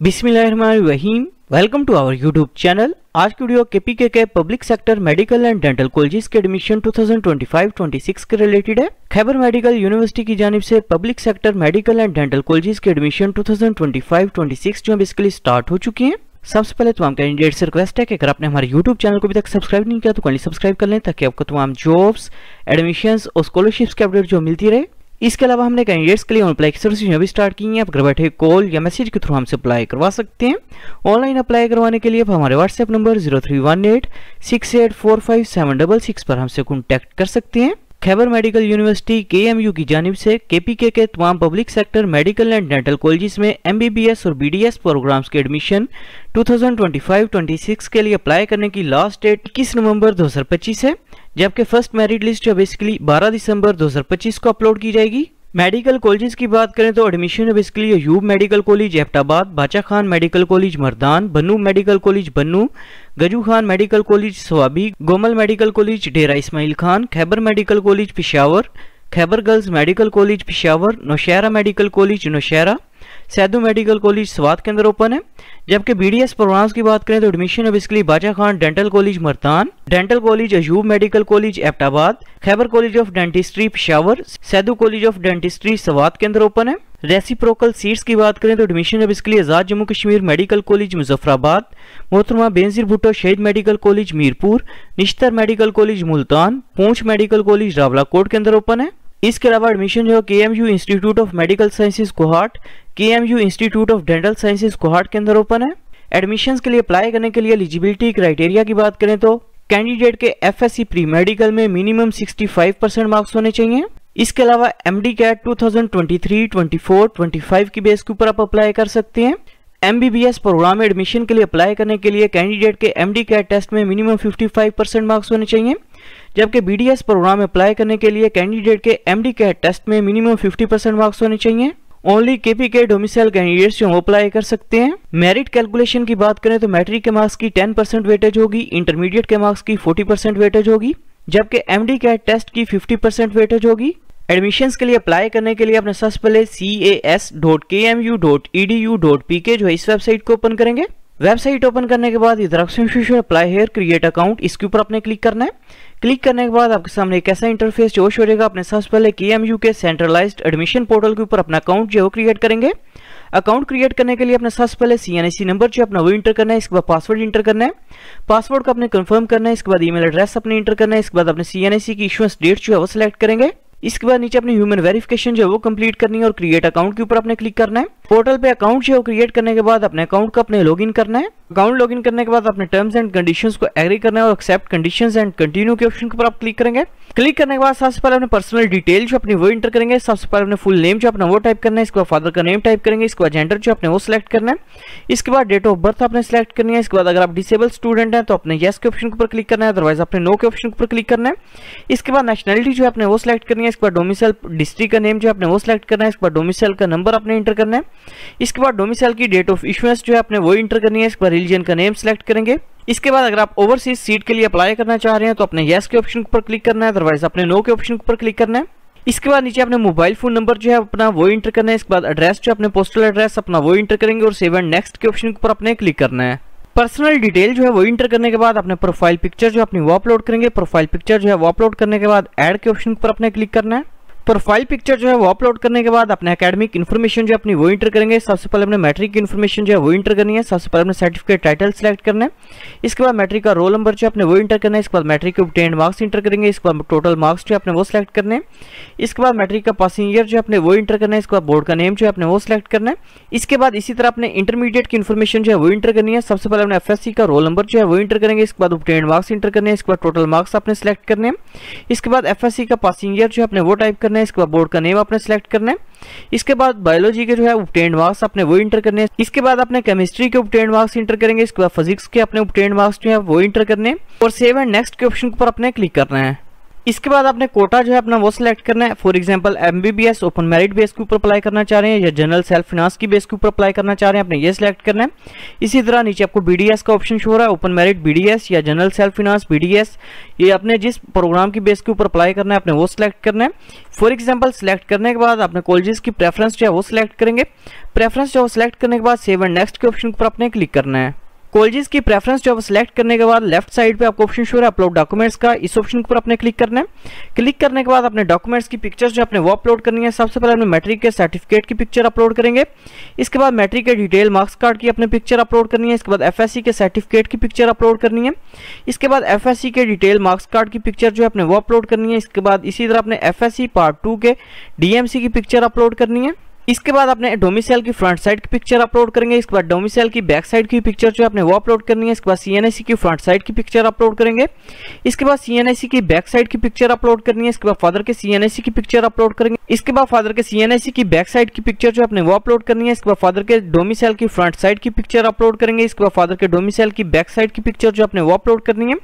बिस्मिल्लाहिर्रहमानिर्रहीम। Welcome to our YouTube channel. आज की वीडियो केपीके के public sector medical and dental colleges के एडमिशन 2025-26 के रिलेटेड है। खैबर मेडिकल यूनिवर्सिटी की जानिब से public sector medical and dental colleges के एडमिशन 2025-26 जो बेसिकली स्टार्ट हो चुकी हैं। सबसे पहले तमाम कैंडिडेट से रिक्वेस्ट है कि अगर आपने हमारे यूट्यूब चैनल को अभी तक सब्सक्राइब नहीं किया तो काइंडली सब्सक्राइब कर लें ताकि आपको तमाम जॉब्स, एडमिशंस और स्कॉलरशिप्स के अपडेट जो मिलती रहे। इसके अलावा हमने कैंडिडेट्स के लिए अप्लाई की सर्विस भी स्टार्ट की है। आप घर बैठे कॉल या मैसेज के थ्रू हमसे अप्लाई करवा सकते हैं। ऑनलाइन अप्लाई करवाने के लिए आप हमारे व्हाट्सएप नंबर 0318684576 पर हमसे कॉन्टैक्ट कर सकते हैं। खैबर मेडिकल यूनिवर्सिटी KMU की जानिब से KPK के तमाम public sector medical and dental colleges में MBBS और BDS प्रोग्राम्स के एडमिशन 2025-26 के लिए अप्लाई करने की लास्ट डेट 21 नवंबर 2025 है, जबकि फर्स्ट मेरिट लिस्ट जो बेसिकली 12 दिसंबर 2025 को अपलोड की जाएगी। मेडिकल कॉलेजेस की बात करें तो admission basically Ayub medical college Abbottabad, Bacha Khan medical college Mardan, Bannu medical college Bannu, Gajju Khan medical college Swabi, Gomal medical college Dera Ismail Khan, Khyber medical college Peshawar, Khyber girls medical college Peshawar, Nowshera medical college Nowshera, Saidu medical college Swat के अंदर ओपन है। जबकि BDS प्रोग्राम्स की बात करें तो एडमिशन है basically Bacha Khan dental college Mardan, dental college Ayub medical college Abbottabad, Khyber college of dentistry Peshawar, Saidu college of dentistry Swat के अंदर ओपन है। रेसिप्रोकल सीट्स की बात करें तो एडमिशन है बेसिकली आजाद जम्मू कश्मीर मेडिकल कॉलेज मुजफ्फराबाद, मोहतरमा बेनजीर भुट्टो शहीद medical college Mirpur, Nishtar medical college Multan, पूंछ मेडिकल कॉलेज रावलाकोट के अंदर ओपन है। इसके अलावा एडमिशन जो KMU institute of medical sciences Kohat, KMU institute of dental sciences Kohat के अंदर ओपन है। एडमिशंस के लिए अप्लाई करने के लिए एलिजिबिलिटी क्राइटेरिया की बात करें तो कैंडिडेट के FSC प्री मेडिकल में मिनिमम 65% मार्क्स होने चाहिए। इसके अलावा MD CAT 2023, 24, 25 की बेस के ऊपर आप अप्लाई कर सकते हैं। MBBS प्रोग्राम में एडमिशन के लिए अप्लाई करने के लिए कैंडिडेट के MD CAT टेस्ट में मिनिमम 55% मार्क्स होने चाहिए, जबकि BDS प्रोग्राम में अप्लाई करने के लिए कैंडिडेट के MD CAT टेस्ट में मिनिमम 50% मार्क्स होने चाहिए। ओनली KPK डोमिसाइल कैंडिडेट्स जो अप्लाई कर सकते हैं। मेरिट कैलकुलेशन की बात करें तो मैट्रिक के मार्क्स की 10% वेटेज होगी, इंटरमीडिएट के मार्क्स की 40% वेटेज होगी, जबकि MD CAT टेस्ट की 50% वेटेज होगी। एडमिशंस के लिए अप्लाई करने के लिए अपने सबसे पहले cas.kmu.edu.pk जो है इस वेबसाइट को ओपन करेंगे। वेबसाइट ओपन करने के बाद इधर अप्लाई हेयर क्रिएट अकाउंट, इसके ऊपर आपने क्लिक करना है। क्लिक करने के बाद आपके सामने एक ऐसा इंटरफेस जो शो होगा। अपने सबसे पहले KMU के सेंट्रलाइज्ड एडमिशन पोर्टल के ऊपर अपना अकाउंट जो क्रिएट करेंगे। अकाउंट क्रिएट करने के लिए अपने सबसे पहले CNIC नंबर जो अपना वो इंटर करना है। इसके बाद पासवर्ड इंटर करना है, पासवर्ड को अपने कंफर्म करना है। इसके बाद ईमेल एड्रेस अपने इंटर करना है। इसके बाद अपने CNIC की इशुएंस डेट जो है वो सिलेक्ट करेंगे। इसके बाद नीचे अपनी ह्यूमन वेरिफिकेशन जो है वो कंप्लीट करनी है और क्रिएट अकाउंट के ऊपर आपने क्लिक करना है। पोर्टल पे अकाउंट जो है क्रिएट करने के बाद अपने अकाउंट को अपने लॉगिन करना है। अकाउंट लॉगिन करने के बाद अपने टर्म्स एंड कंडीशंस को एग्री करना है और एक्सेप्ट कंडीशंस एंड कंटिन्यू के ऑप्शन के ऊपर आप क्लिक करेंगे। क्लिक करने के बाद सबसे पहले अपने पर्सनल डिटेल जो अपनी वो इंटर करेंगे। सबसे पहले अपने फुल नेम जो अपना वो टाइप करना है। इसके बाद फादर का नेम टाइप करेंगे। इसके बाद जेंडर जो अपने वो सिलेक्ट करना है। इसके बाद डेट ऑफ बर्थ आपने सिलेक्ट करनी है। इसके बाद अगर आप डिसेबल स्टूडेंट हैं तो अपने येस के ऑप्शन के ऊपर क्लिक करना है, अदरवाइज अपने नो के ऑप्शन के ऊपर क्लिक करना है। इसके बाद नेशनलिटी जो अपने वो सिलेक्ट करनी है। इसके बाद डोमिसाइल डिस्ट्रिक्ट का नेम जो आपने वो सिलेक्ट करना है। इसके बाद डोमिसाइल का नंबर आपने इंटर करना है। इसके बाद डोमिसाइल की डेट ऑफ इशुएंस जो है आपने वो इंटर करनी है। इसके बाद रिलीजन का नेम सिलेक्ट करेंगे। इसके बाद अगर आप ओवरसीज सीट के लिए अप्लाई करना चाह रहे हैं तो अपने येस के ऑप्शन के ऊपर क्लिक करना है, अदरवाइज अपने नो के ऑप्शन के ऊपर क्लिक करना है। इसके बाद नीचे अपने मोबाइल फोन नंबर जो है अपना वो इंटर करना है। इसके बाद एड्रेस जो अपने पोस्टल एड्रेस अपना वो इंटर करेंगे और सेव एंड नेक्स्ट के ऑप्शन के ऊपर अपने क्लिक करना है। पर्सनल डिटेल जो है वो इंटर करने के बाद अपने प्रोफाइल पिक्चर जो अपनी वो अपलोड करेंगे। प्रोफाइल पिक्चर जो है वो अपलोड करने के बाद ऐड के ऑप्शन पर अपने क्लिक करना है। प्रोफाइल पिक्चर जो है वो अपलोड करने के बाद अपने एकेडमिक इन्फॉर्मेशन जो अपनी वो इंटर करेंगे। सबसे पहले अपने मैट्रिक की इन्फॉर्मेशन जो है वो इंटर करनी है। सबसे पहले अपने सर्टिफिकेट टाइटल सेलेक्ट करना है। इसके बाद मैट्रिक का रोल नंबर जो अपने वो इंटर करना है। इसके बाद मैट्रिक के ऑब्टेन्ड मार्क्स इंटर करेंगे। इसके बाद टोटल मार्क्स जो अपने वो सिलेक्ट करने हैं। इसके बाद मैट्रिक का पासिंग ईयर जो अपने वो इंटर करना है। इसके बाद बोर्ड का नेम जो अपने वो सिलेक्ट करना है। इसके बाद इसी तरह अपने इंटरमीडिएट की इन्फॉर्मेशन जो है वो इंटर करनी है। सबसे पहले अपने FSC का रोल नंबर जो है वो इंटर करेंगे। इसके बाद ऑब्टेन्ड मार्क्स इंटर करने हैं। इसके बाद टोटल मार्क्स आपने सिलेक्ट करने हैं। इसके बाद FSC का पासिंग ईयर जो अपने वो टाइप करना है। इसके बाद बोर्ड का नेम आपने सिलेक्ट करना है। इसके बाद बायोलॉजी के जो है ऑब्टेन्ड मार्क्स अपने वो इंटर करने हैं। इसके बाद अपने केमिस्ट्री के ऑब्टेन्ड मार्क्स इंटर करेंगे। इसके बाद फिजिक्स के अपने ऑब्टेन्ड मार्क्स जो है वो इंटर करने हैं और सेव एंड नेक्स्ट के ऑप्शन पर अपने क्लिक करना है। इसके बाद आपने कोटा जो है अपना वो सिलेक्ट करना है। For example MBBS open merit base के ऊपर अप्लाई करना चाह रहे हैं या जनरल सेल्फ फाइनेंस की बेस के ऊपर अप्लाई करना चाह रहे हैं, आपने ये सिलेक्ट करना है। इसी तरह नीचे आपको BDS का ऑप्शन शो हो रहा है, ओपन मेरिट BDS या जनरल सेल्फ फाइनेंस BDS, ये आपने जिस प्रोग्राम की बेस के ऊपर अप्लाई करना है आपने वो सिलेक्ट करना है। फॉर एग्जाम्पल सिलेक्ट करने के बाद आपने कॉलेजेस की प्रेफरेंस जो है वो सिलेक्ट करेंगे। प्रेफरेंस जो सिलेक्ट करने के बाद सेव एंड नेक्स्ट के ऑप्शन पर आपने क्लिक करना है। कॉलेजेस की प्रेफरेंस जो सिलेक्ट करने के बाद लेफ्ट साइड पे आपको ऑप्शन शो है अपलोड डॉक्यूमेंट्स का, इस ऑप्शन पर आपने क्लिक करना है। क्लिक करने के बाद अपने डॉक्यूमेंट्स की पिक्चर्स जो अपने वो अपलोड करनी है। सबसे पहले अपने मैट्रिक के सर्टिफिकेट की पिक्चर अपलोड करेंगे। इसके बाद मैट्रिक के डिटेल मार्क्स कार्ड की अपने पिक्चर अपलोड करनी है। इसके बाद FSC के सर्टिफिकेट की पिक्चर अपलोड करनी है। इसके बाद FSC के डिटेल मार्क्स कार्ड की पिक्चर जो है अपने वो अपलोड करनी है। इसके बाद इसी तरह अपने FSC पार्ट 2 के DMC की पिक्चर अपलोड करनी है। इसके बाद अपने डोमिसाइल की फ्रंट साइड की पिक्चर अपलोड करेंगे। इसके बाद डोमिसाइल की बैक साइड की पिक्चर जो है अपने वो अपलोड करनी है। इसके बाद CNIC की फ्रंट साइड की पिक्चर अपलोड करेंगे। इसके बाद CNIC की बैक साइड की पिक्चर अपलोड करनी है। इसके बाद फादर के CNIC की पिक्चर अपलोड करेंगे। इसके बाद फादर के CNIC की बैक साइड की पिक्चर जो अपने वो अपलोड करनी है। इसके बाद फादर के डोमिसाइल की फ्रंट साइड की पिक्चर अपलोड करेंगे। इसके बाद फादर के डोमिसाइल की बैक साइड की पिक्चर जो अपने वो अपलोड करनी है।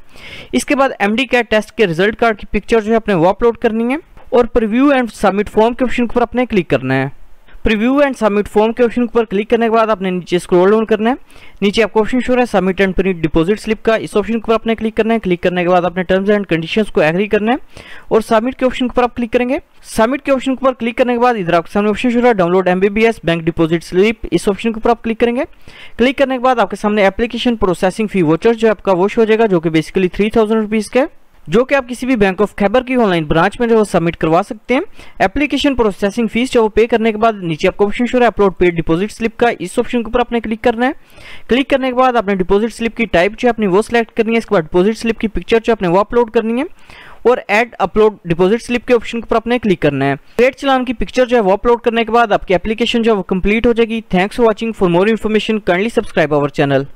इसके बाद MD कैट टेस्ट के रिजल्ट कार्ड की पिक्चर जो है अपने वो अपलोड करनी है। और प्रीव्यू एंड सबमिट फॉर्म के ऑप्शन पर अपने क्लिक करना है। प्रीव्यू एंड सबमिट फॉर्म के ऑप्शन पर क्लिक करने के बाद आपने नीचे स्क्रॉल डाउन करना है। नीचे आपको ऑप्शन शो है submit and print deposit slip का, इस ऑप्शन पर आपने क्लिक करना है। क्लिक करने के बाद अपने टर्म्स एंड कंडीशंस को एग्री करना है और सबमिट के ऑप्शन पर आप क्लिक करेंगे। सबमिट के ऑप्शन पर क्लिक करने के बाद इधर आपके सामने ऑप्शन शो है download MBBS bank deposit slip, इस ऑप्शन के ऊपर आप क्लिक करेंगे। क्लिक करने के बाद आपके सामने एप्लीकेशन प्रोसेसिंग फी वोचर जो आपका वो शो हो जाएगा, जो कि बेसिकली 3000 रुपीज का है, जो कि आप किसी भी बैंक ऑफ खैबर की ऑनलाइन ब्रांच में जो सबमिट करवा सकते हैं। एप्लीकेशन प्रोसेसिंग फीस जो पे करने के बाद नीचे आपको ऑप्शन शो है अपलोड पेड डिपॉजिट स्लिप का, इस ऑप्शन के ऊपर आपने क्लिक करना है। क्लिक करने के बाद आपने डिपॉजिट स्लिप की टाइप जो अपनी वो सिलेक्ट करनी है। इसके बाद डिपॉजिट स्लिप की पिक्चर जो अपने वो अपलोड करनी है और ऐड अपलोड डिपॉजिट स्लिप के ऑप्शन पर आपने क्लिक करना है। पेड चालान की पिक्चर जो है वो अपलोड करने के बाद आपकी एप्लीकेशन जो है वो कंप्लीट हो जाएगी। Thanks for watching. For more information kindly subscribe our channel.